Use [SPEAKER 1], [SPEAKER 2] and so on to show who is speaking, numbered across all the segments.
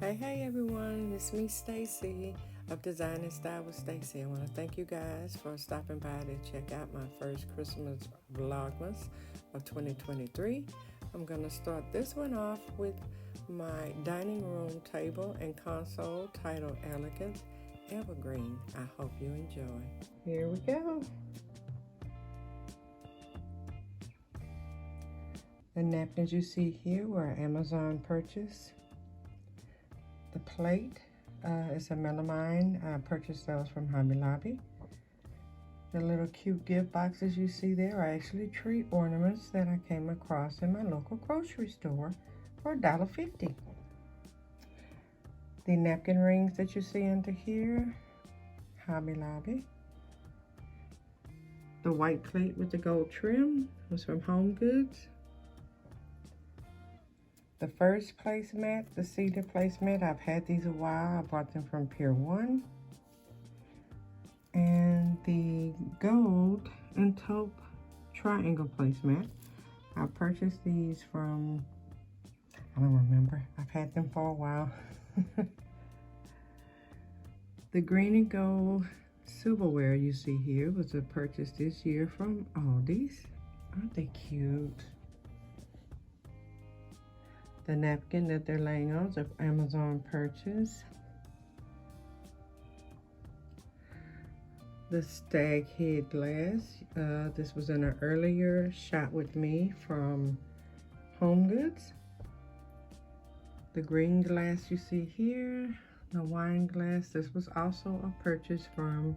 [SPEAKER 1] Hey everyone, it's me Stacy of Design and Style with Stacy. I want to thank you guys for stopping by to check out my first Christmas Vlogmas of 2023. I'm going to start this one off with my dining room table and console titled Elegant Evergreen. I hope you enjoy. Here we go. The napkins you see here were Amazon purchase. The plate is a melamine. I purchased those from Hobby Lobby. The little cute gift boxes you see there are actually tree ornaments that I came across in my local grocery store for $1.50. The napkin rings that you see under here, Hobby Lobby. The white plate with the gold trim was from Home Goods. The first placemat, the cedar placemat, I've had these a while. I bought them from Pier 1. And the gold and taupe triangle placemat, I purchased these from, I don't remember. I've had them for a while. The green and gold silverware you see here was a purchase this year from Aldi's. Aren't they cute? The napkin that they're laying on is an Amazon purchase. The stag head glass. This was in an earlier shot with me from Home Goods. The green glass you see here, the wine glass. This was also a purchase from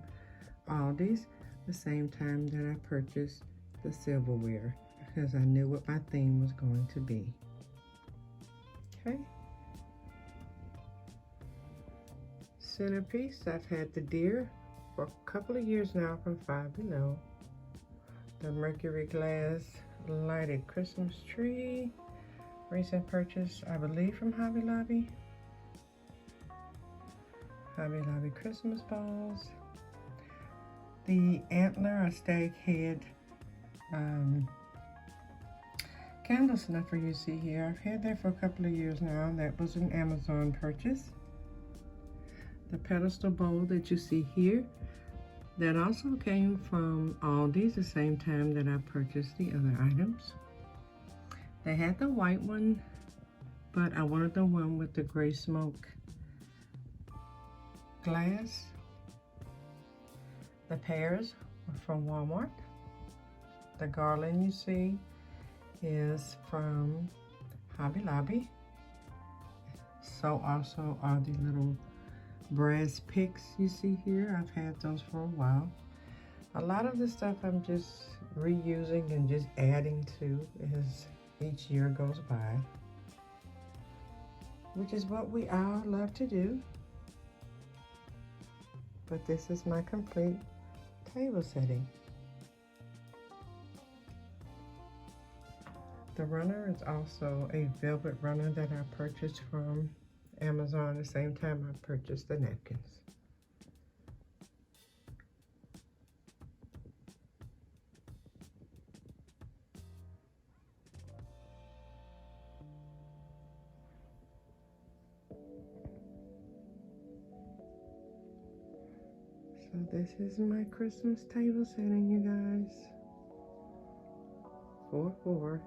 [SPEAKER 1] Aldi's, the same time that I purchased the silverware because I knew what my theme was going to be. Okay. Centerpiece, I've had the deer for a couple of years now from Five Below. The mercury glass lighted Christmas tree, recent purchase, I believe from Hobby Lobby. Hobby Lobby Christmas balls. The antler or stag head candle snuffer you see here, I've had that for a couple of years now. That was an Amazon purchase. The pedestal bowl that you see here, that also came from Aldi's the same time that I purchased the other items. They had the white one, but I wanted the one with the gray smoke glass. The pears were from Walmart. The garland you see is from Hobby Lobby. So also are the little brass picks you see here. I've had those for a while. A lot of the stuff I'm just reusing and just adding to as each year goes by, which is what we all love to do. But this is my complete table setting. The runner is also a velvet runner that I purchased from Amazon the same time I purchased the napkins. So this is my Christmas table setting, you guys. 4-4.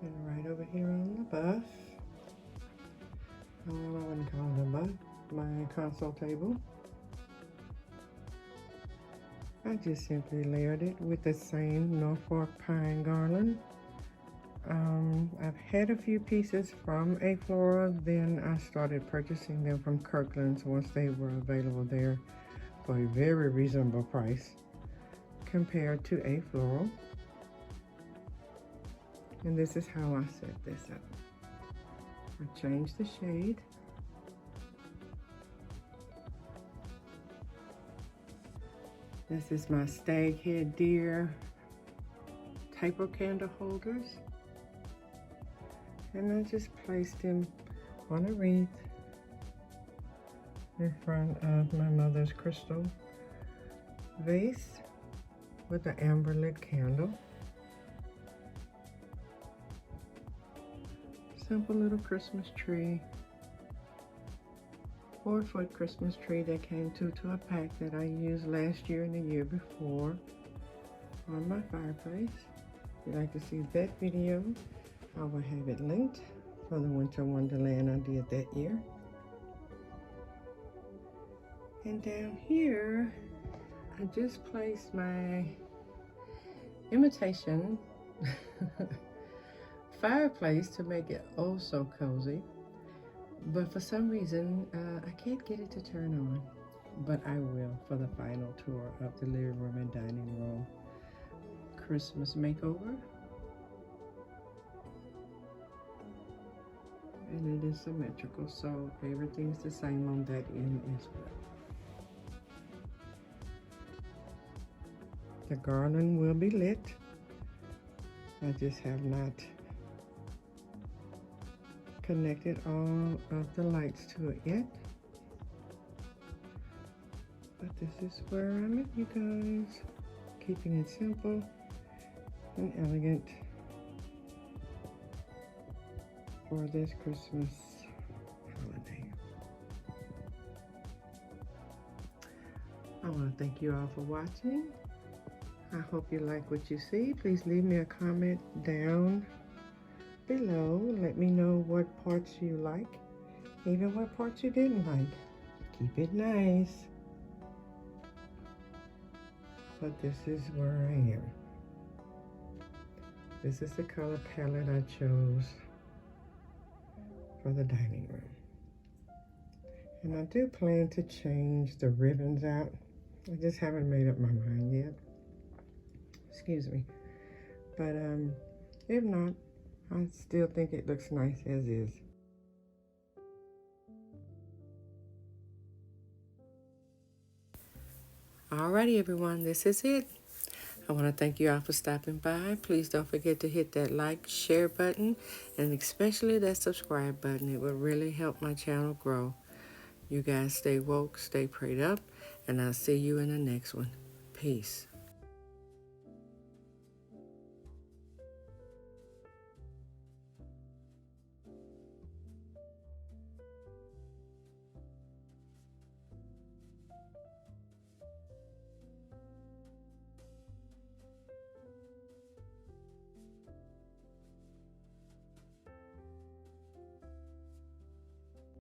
[SPEAKER 1] And right over here on the buff, I wouldn't call it a buff, my console table, I just simply layered it with the same Norfolk pine garland. I've had a few pieces from A Flora, then I started purchasing them from Kirkland's once they were available there for a very reasonable price compared to A Floral. And this is how I set this up. I changed the shade. This is my stag head deer taper candle holders. And I just placed them on a wreath in front of my mother's crystal vase with the amber lit candle. Simple little Christmas tree. 4-foot Christmas tree that came to a pack that I used last year and the year before on my fireplace. If you'd like to see that video, I will have it linked for the Winter Wonderland I did that year. And down here, I just placed my imitation fireplace to make it oh so cozy. But for some reason, I can't get it to turn on. But I will for the final tour of the living room and dining room Christmas makeover. And it is symmetrical, so everything's the same on that end as well. The garland will be lit. I just have not connected all of the lights to it yet. But this is where I'm at, you guys. Keeping it simple and elegant for this Christmas holiday. I want to thank you all for watching. I hope you like what you see. Please leave me a comment down below. Let me know what parts you like, even what parts you didn't like. Keep it nice. But this is where I am. This is the color palette I chose for the dining room. And I do plan to change the ribbons out. I just haven't made up my mind yet. Excuse me. But if not, I still think it looks nice as is. Alrighty everyone, this is it. I want to thank you all for stopping by. Please don't forget to hit that like, share button, and especially that subscribe button. It will really help my channel grow. You guys stay woke, stay prayed up, and I'll see you in the next one. Peace.